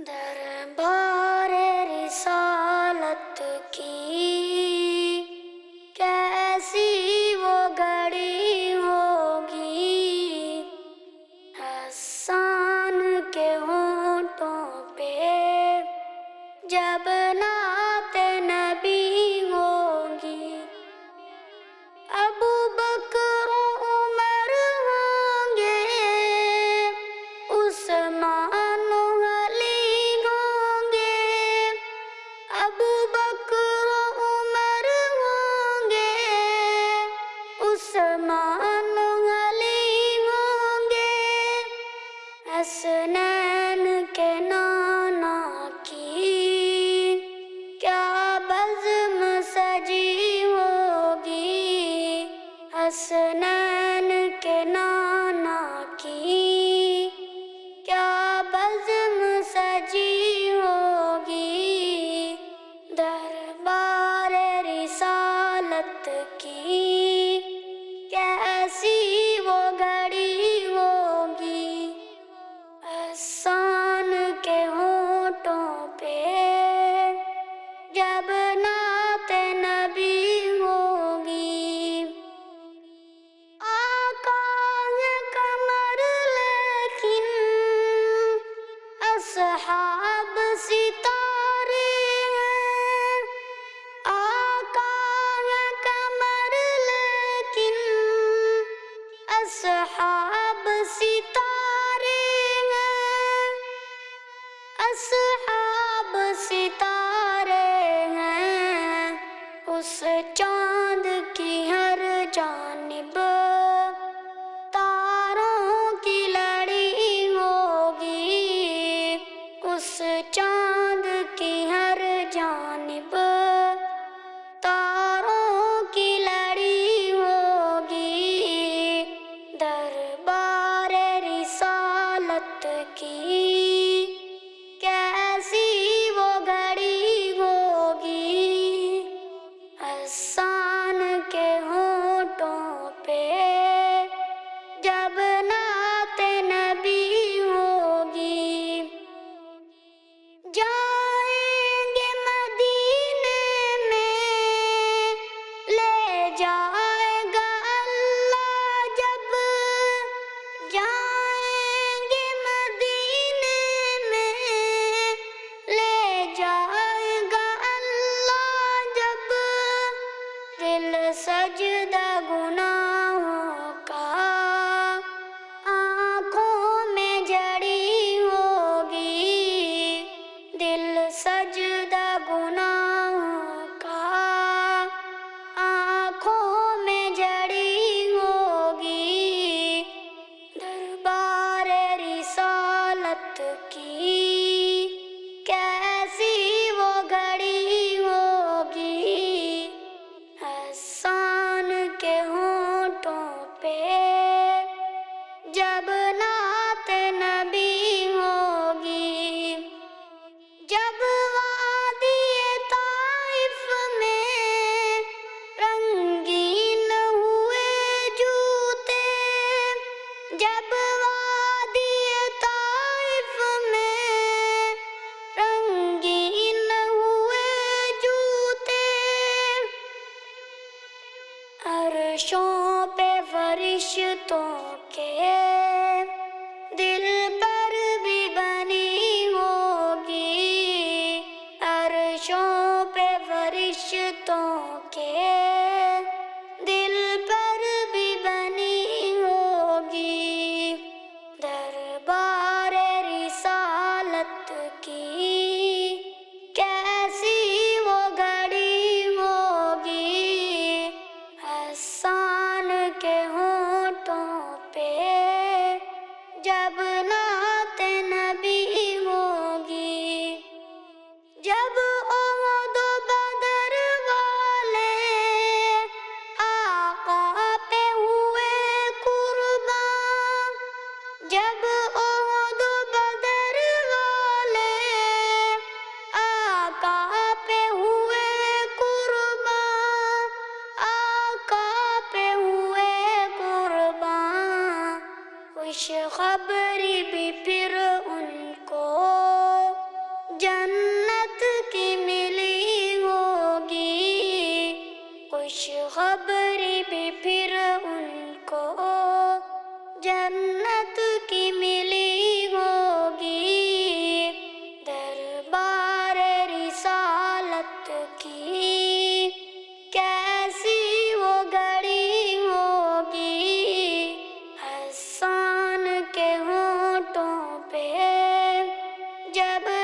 دربار رسالت کی کیسی وہ گھڑی ہوگی، حسان کے ہونٹوں پہ جب نعت نبی ہوگی، ابو بکر و عمر ہوں گے، عثمان و علی ہوں گے، ابو بکر و عمر ہوں گے، عثمان و علی ہوں گے، حسنین کے نانا کی کیا بزم سجی ہوگی، حسنین کے نانا کی کیا بزم سجی ہوگی، دربار رسالت کی کیسی وہ گھڑی ہوگی، حسان کے ہونٹوں پہ جب نعت نبی ہوگی، آقا ہے قمر لیکن اصحاب ستارے ہیں، آقا ہے قمر لیکن اصحاب ستارے ہیں، اصحاب ستارے ہیں، اس چاند کی ہر جانب تاروں کی لڑی ہوگی، اس چاند کی ہر جانب تاروں کی لڑی ہوگی، دربار رسالت کی کیسی وہ گھڑی ہوگی، حسان کے ہونٹوں پہ جب نعت نبی ہوگی، جائیں گے مدینے میں لے جائے گا اللہ، جب جائیں گے مدینے میں لے جائے گا اللہ، جب دل سجدہ گناہوں کا آنکھوں میں جڑی ہوگی، دل سجدہ گناہوں کا آنکھوں میں جڑی ہوگی، دربار رسالت کی کیسی وہ گھڑی ہوگی، حسان کے ہونٹوں پہ جب نعت نبی ہوگی، جب وادی طائف میں رنگین ہوئے جوتے، جب وادی طائف میں رنگین ہوئے جوتے، عرشوں پہ فرشتوں کے دل پر بھی بنی ہوگی، عرشوں پہ فرشتوں کے دل پر بھی بنی ہوگی، دربار رسالت کی کیسی وہ گھڑی ہوگی، حسان کے ہونٹوں پہ جب نعت نبی ہوگی، جب احد و بدر والے آقا پہ ہوئے قربان، جب احد و بدر والے آقا پہ ہوئے قربان، آقا پہ ہوئے قربان، خوش خبری بھی پھر ان کو جب